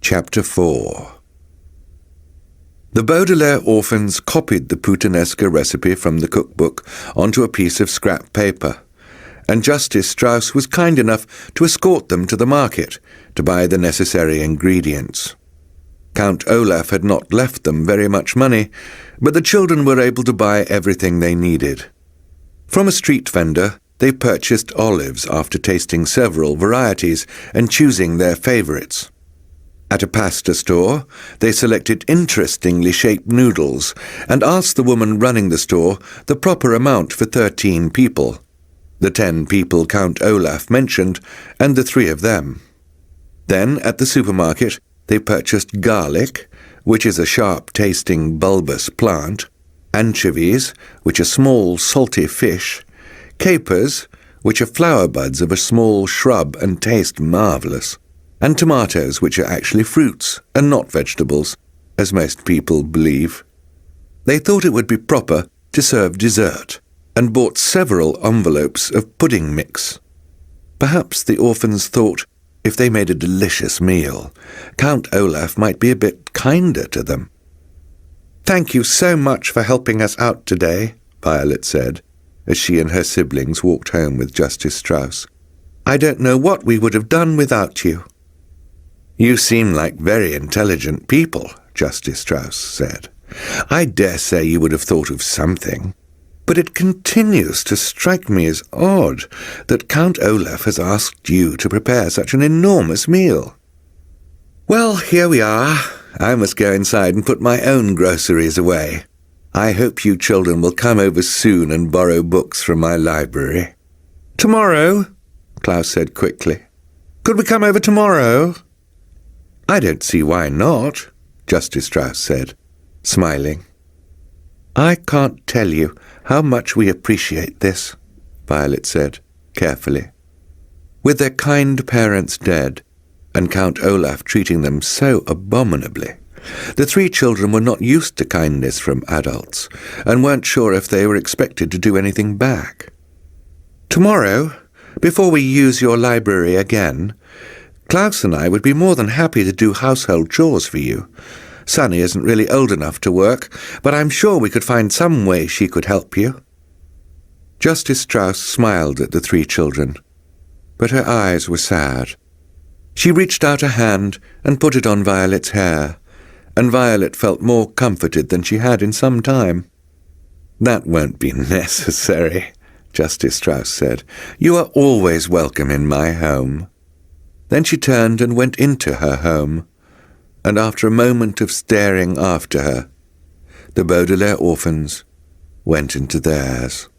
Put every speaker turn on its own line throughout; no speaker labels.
Chapter 4. The Baudelaire orphans copied the puttanesca recipe from the cookbook onto a piece of scrap paper, and Justice Strauss was kind enough to escort them to the market to buy the necessary ingredients. Count Olaf had not left them very much money, but the children were able to buy everything they needed. From a street vendor, they purchased olives after tasting several varieties and choosing their favorites. At a pasta store, they selected interestingly shaped noodles and asked the woman running the store the proper amount for 13 people, the 10 people Count Olaf mentioned, and the 3 of them. Then, at the supermarket, they purchased garlic, which is a sharp-tasting bulbous plant, anchovies, which are small salty fish, capers, which are flower buds of a small shrub and taste marvellous, and tomatoes, which are actually fruits and not vegetables, as most people believe. They thought it would be proper to serve dessert, and bought several envelopes of pudding mix. Perhaps the orphans thought if they made a delicious meal, Count Olaf might be a bit kinder to them. "Thank you so much for helping us out today," Violet said, as she and her siblings walked home with Justice Strauss. "I don't know what we would have done without you." "You seem like very intelligent people," Justice Strauss said. "I dare say you would have thought of something. But it continues to strike me as odd that Count Olaf has asked you to prepare such an enormous meal." "Well, here we are. I must go inside and put my own groceries away. I hope you children will come over soon and borrow books from my library." "Tomorrow?" Klaus said quickly. "Could we come over tomorrow?" "I don't see why not," Justice Strauss said, smiling. "I can't tell you how much we appreciate this," Violet said, carefully. With their kind parents dead, and Count Olaf treating them so abominably, the 3 children were not used to kindness from adults, and weren't sure if they were expected to do anything back. "Tomorrow, before we use your library again, Klaus and I would be more than happy to do household chores for you. Sunny isn't really old enough to work, but I'm sure we could find some way she could help you." Justice Strauss smiled at the 3 children, but her eyes were sad. She reached out a hand and put it on Violet's hair, and Violet felt more comforted than she had in some time. "That won't be necessary," Justice Strauss said. "You are always welcome in my home." Then she turned and went into her home, and after a moment of staring after her, the Baudelaire orphans went into theirs.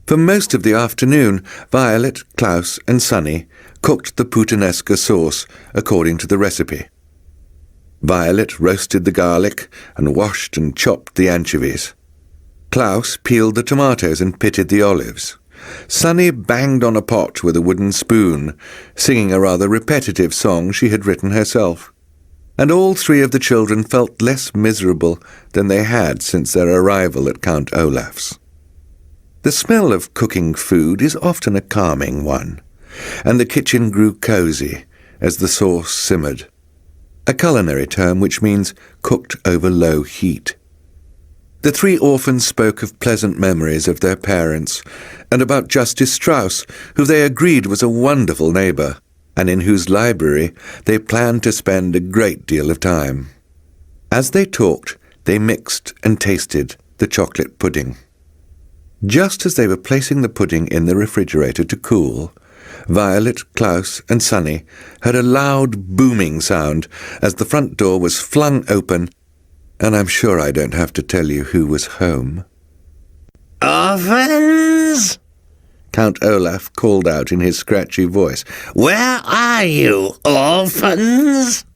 For most of the afternoon, Violet, Klaus, and Sunny cooked the puttanesca sauce according to the recipe. Violet roasted the garlic and washed and chopped the anchovies. Klaus peeled the tomatoes and pitted the olives. Sunny banged on a pot with a wooden spoon, singing a rather repetitive song she had written herself. And all 3 of the children felt less miserable than they had since their arrival at Count Olaf's. The smell of cooking food is often a calming one, and the kitchen grew cosy as the sauce simmered, a culinary term which means cooked over low heat. The 3 orphans spoke of pleasant memories of their parents, and about Justice Strauss, who they agreed was a wonderful neighbour, and in whose library they planned to spend a great deal of time. As they talked, they mixed and tasted the chocolate pudding. Just as they were placing the pudding in the refrigerator to cool, Violet, Klaus, and Sunny heard a loud booming sound as the front door was flung open, and I'm sure I don't have to tell you who was home.
"Orphans?"
Count Olaf called out in his scratchy voice.
"Where are you, orphans?"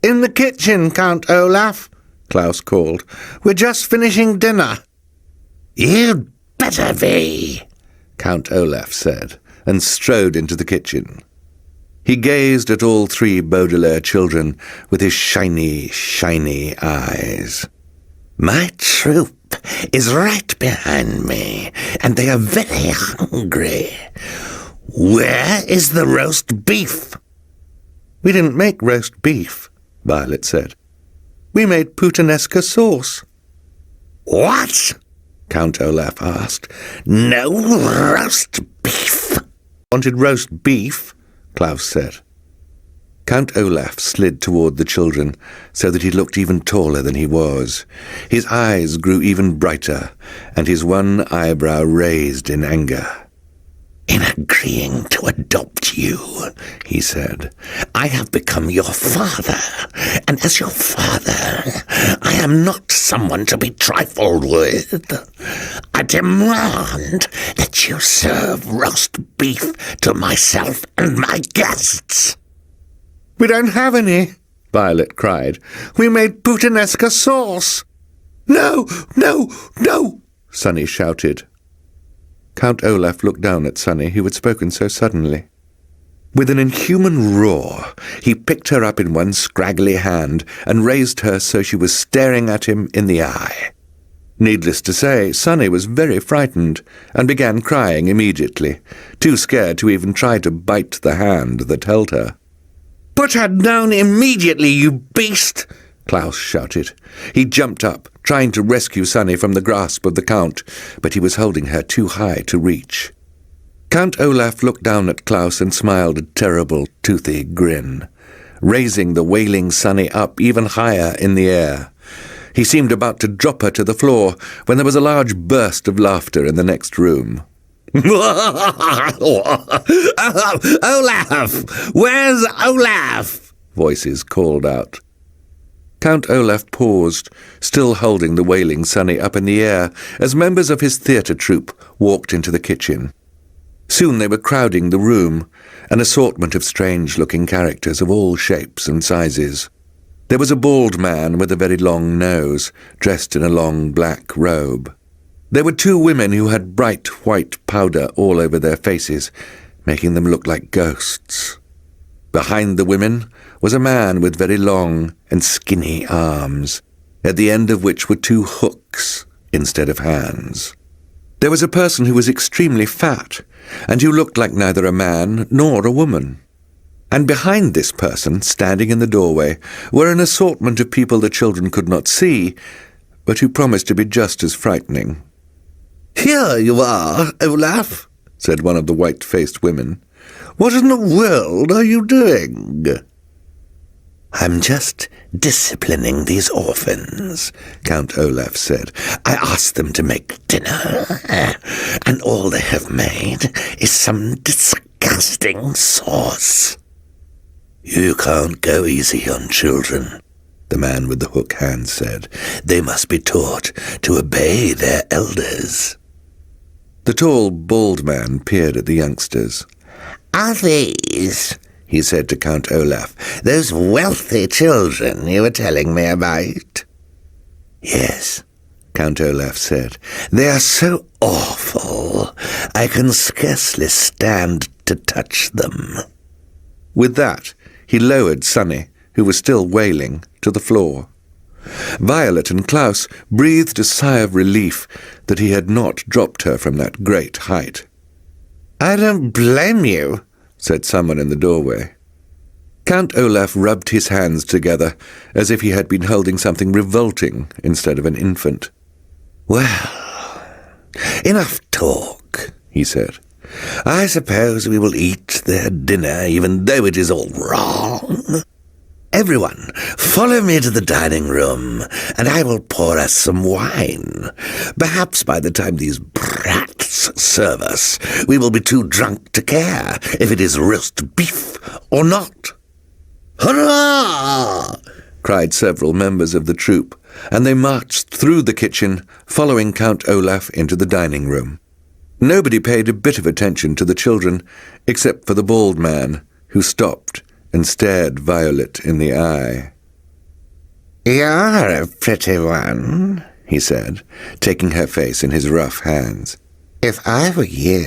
"In the kitchen, Count Olaf," Klaus called. "We're just finishing dinner."
"You'd better be,"
Count Olaf said, and strode into the kitchen. He gazed at all 3 Baudelaire children with his shiny, shiny eyes.
"My troop is right behind me, and they are very hungry. Where is the roast beef?"
We didn't make roast beef, Violet said. We made puttanesca sauce.
What? Count Olaf asked. No roast beef.
Wanted roast beef, Klaus said. Count Olaf slid toward the children so that he looked even taller than he was. His eyes grew even brighter, and his one eyebrow raised in anger.
In agreeing to adopt you, he said, I have become your father, and as your father, I am not someone to be trifled with. I demand that you serve roast beef to myself and my guests.
We don't have any, Violet cried. We made puttanesca sauce. No, no, no, Sonny shouted. Count Olaf looked down at Sonny, who had spoken so suddenly. With an inhuman roar, he picked her up in one scraggly hand and raised her so she was staring at him in the eye. Needless to say, Sonny was very frightened and began crying immediately, too scared to even try to bite the hand that held her.
Put her down immediately, you beast!
Klaus shouted. He jumped up, trying to rescue Sonny from the grasp of the Count, but he was holding her too high to reach. Count Olaf looked down at Klaus and smiled a terrible, toothy grin, raising the wailing Sonny up even higher in the air. He seemed about to drop her to the floor when there was a large burst of laughter in the next room.
Olaf! Where's Olaf?
Voices called out. Count Olaf paused, still holding the wailing Sonny up in the air, as members of his theatre troupe walked into the kitchen. Soon they were crowding the room, an assortment of strange-looking characters of all shapes and sizes. There was a bald man with a very long nose, dressed in a long black robe. There were two women who had bright white powder all over their faces, making them look like ghosts. Behind the women was a man with very long and skinny arms, at the end of which were two hooks instead of hands. There was a person who was extremely fat, and who looked like neither a man nor a woman. And behind this person, standing in the doorway, were an assortment of people the children could not see, but who promised to be just as frightening.
Here you are, Olaf, said one of the white-faced women. What in the world are you doing? I'm just disciplining these orphans, Count Olaf said. I asked them to make dinner, and all they have made is some disgusting sauce. You can't go easy on children, the man with the hook hand said. They must be taught to obey their elders.
The tall, bald man peered at the youngsters.
Are these, he said to Count Olaf, those wealthy children you were telling me about? Yes, Count Olaf said. They are so awful, I can scarcely stand to touch them.
With that, he lowered Sonny, who was still wailing, to the floor. Violet and Klaus breathed a sigh of relief that he had not dropped her from that great height.
I don't blame you, said someone in the doorway.
Count Olaf rubbed his hands together as if he had been holding something revolting instead of an infant.
Well, enough talk, he said. I suppose we will eat their dinner even though it is all wrong. Everyone, follow me to the dining room, and I will pour us some wine. Perhaps by the time these brats serve us, we will be too drunk to care if it is roast beef or not. Hurrah!
Cried several members of the troupe, and they marched through the kitchen, following Count Olaf into the dining room. Nobody paid a bit of attention to the children, except for the bald man, who stopped and stared Violet in the eye.
You're a pretty one, he said, taking her face in his rough hands. If I were you,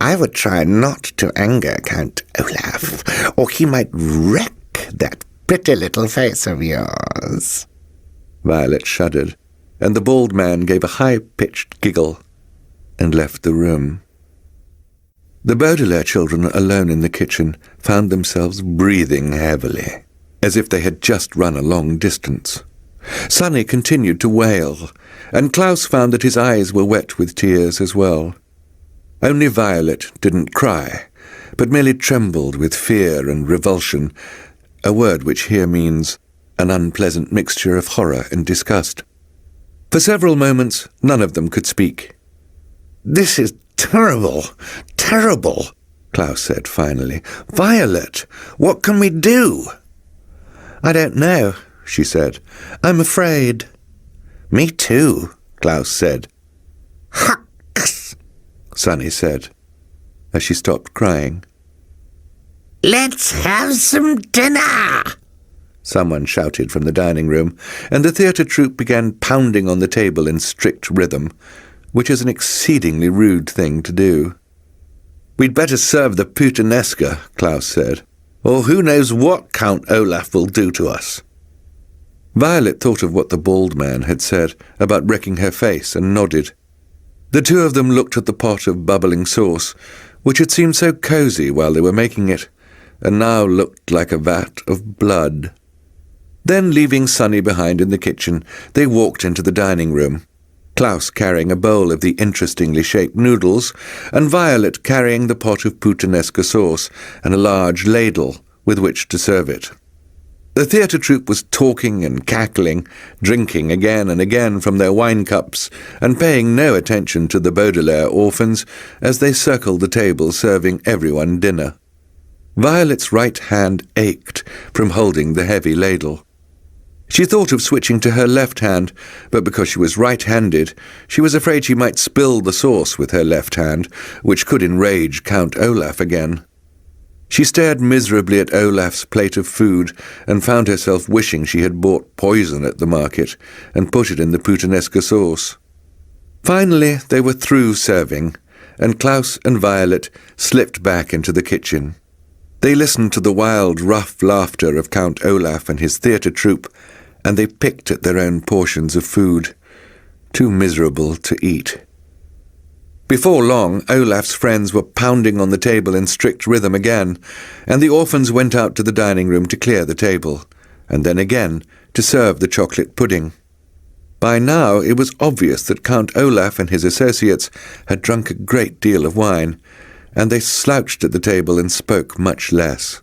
I would try not to anger Count Olaf, or he might wreck that pretty little face of yours.
Violet shuddered, and the bald man gave a high-pitched giggle and left the room. The Baudelaire children, alone in the kitchen, found themselves breathing heavily, as if they had just run a long distance. Sonny continued to wail, and Klaus found that his eyes were wet with tears as well. Only Violet didn't cry, but merely trembled with fear and revulsion, a word which here means an unpleasant mixture of horror and disgust. For several moments, none of them could speak.
"This is terrible, terrible," Klaus said finally. "Violet, what can we do?"
"I don't know," she said. "I'm afraid."
"Me too," Klaus said.
"Hux," Sonny said, as she stopped crying.
"Let's have some dinner,"
someone shouted from the dining room, and the theatre troupe began pounding on the table in strict rhythm, which is an exceedingly rude thing to do.
"We'd better serve the puttanesca," Klaus said, "or who knows what Count Olaf will do to us."
Violet thought of what the bald man had said about wrecking her face and nodded. The two of them looked at the pot of bubbling sauce, which had seemed so cosy while they were making it, and now looked like a vat of blood. Then, leaving Sonny behind in the kitchen, they walked into the dining room, Klaus carrying a bowl of the interestingly shaped noodles, and Violet carrying the pot of puttanesca sauce and a large ladle with which to serve it. The theatre troupe was talking and cackling, drinking again and again from their wine cups, and paying no attention to the Baudelaire orphans as they circled the table serving everyone dinner. Violet's right hand ached from holding the heavy ladle. She thought of switching to her left hand, but because she was right-handed, she was afraid she might spill the sauce with her left hand, which could enrage Count Olaf again. She stared miserably at Olaf's plate of food and found herself wishing she had bought poison at the market and put it in the puttanesca sauce. Finally, they were through serving, and Klaus and Violet slipped back into the kitchen. They listened to the wild, rough laughter of Count Olaf and his theatre troupe, and they picked at their own portions of food, too miserable to eat. Before long, Olaf's friends were pounding on the table in strict rhythm again, and the orphans went out to the dining room to clear the table, and then again to serve the chocolate pudding. By now it was obvious that Count Olaf and his associates had drunk a great deal of wine, and they slouched at the table and spoke much less.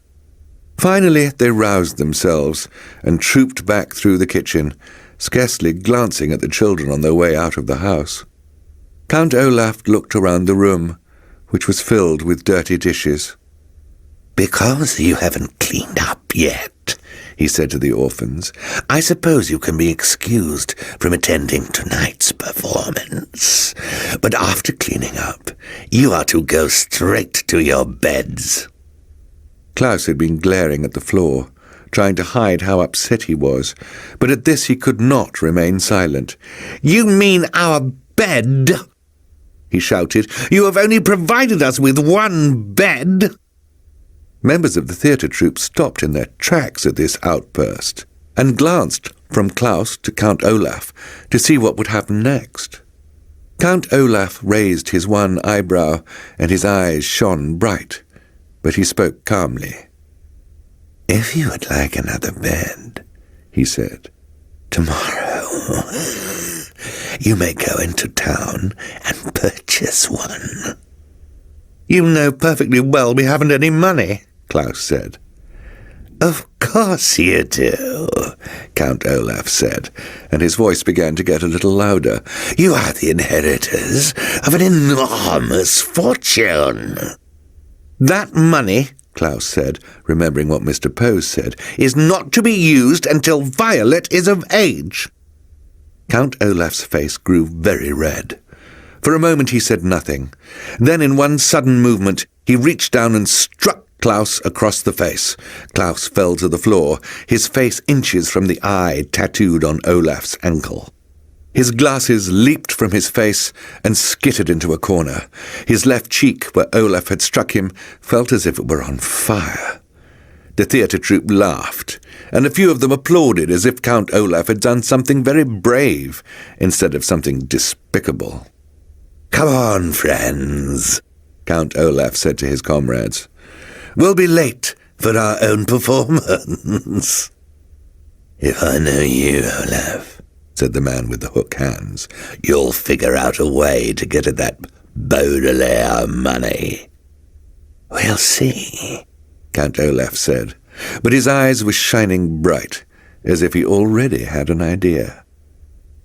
Finally they roused themselves and trooped back through the kitchen, scarcely glancing at the children on their way out of the house. Count Olaf looked around the room, which was filled with dirty dishes.
"Because you haven't cleaned up yet," he said to the orphans, "I suppose you can be excused from attending tonight's performance. But after cleaning up, you are to go straight to your beds."
Klaus had been glaring at the floor, trying to hide how upset he was, but at this he could not remain silent.
"You mean our bed?" he shouted. "You have only provided us with one bed."
Members of the theatre troupe stopped in their tracks at this outburst, and glanced from Klaus to Count Olaf to see what would happen next. Count Olaf raised his one eyebrow, and his eyes shone bright, but he spoke calmly.
"If you would like another bed," he said, "tomorrow you may go into town and purchase one."
"You know perfectly well we haven't any money," Klaus said.
"Of course you do," Count Olaf said, and his voice began to get a little louder. "You are the inheritors of an enormous fortune."
"That money," Klaus said, remembering what Mr. Pose said, "is not to be used until Violet is of age." Count Olaf's face grew very red. For a moment he said nothing. Then in one sudden movement he reached down and struck Klaus across the face. Klaus fell to the floor, his face inches from the eye tattooed on Olaf's ankle. His glasses leaped from his face and skittered into a corner. His left cheek, where Olaf had struck him, felt as if it were on fire. The theatre troupe laughed, and a few of them applauded as if Count Olaf had done something very brave instead of something despicable.
"Come on, friends,"
Count Olaf said to his comrades.
"We'll be late for our own performance." "If I know you, Olaf," said the man with the hook hands, "you'll figure out a way to get at that Baudelaire money." "We'll see,"
Count Olaf said, but his eyes were shining bright, as if he already had an idea.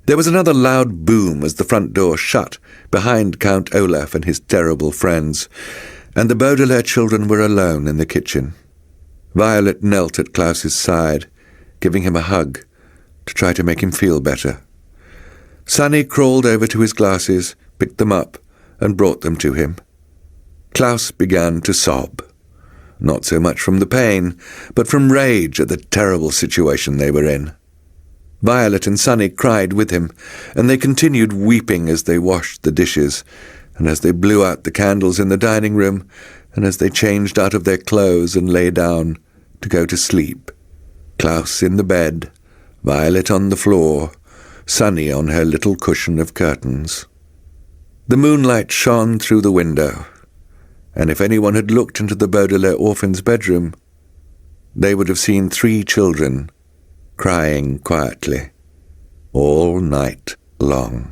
There was another loud boom as the front door shut behind Count Olaf and his terrible friends, and the Baudelaire children were alone in the kitchen. Violet knelt at Klaus's side, giving him a hug to try to make him feel better. Sonny crawled over to his glasses, picked them up, and brought them to him. Klaus began to sob, not so much from the pain, but from rage at the terrible situation they were in. Violet and Sonny cried with him, and they continued weeping as they washed the dishes, and as they blew out the candles in the dining room, and as they changed out of their clothes and lay down to go to sleep. Klaus in the bed, Violet on the floor, Sonny on her little cushion of curtains. The moonlight shone through the window, and if anyone had looked into the Baudelaire orphan's bedroom, they would have seen 3 children crying quietly all night long.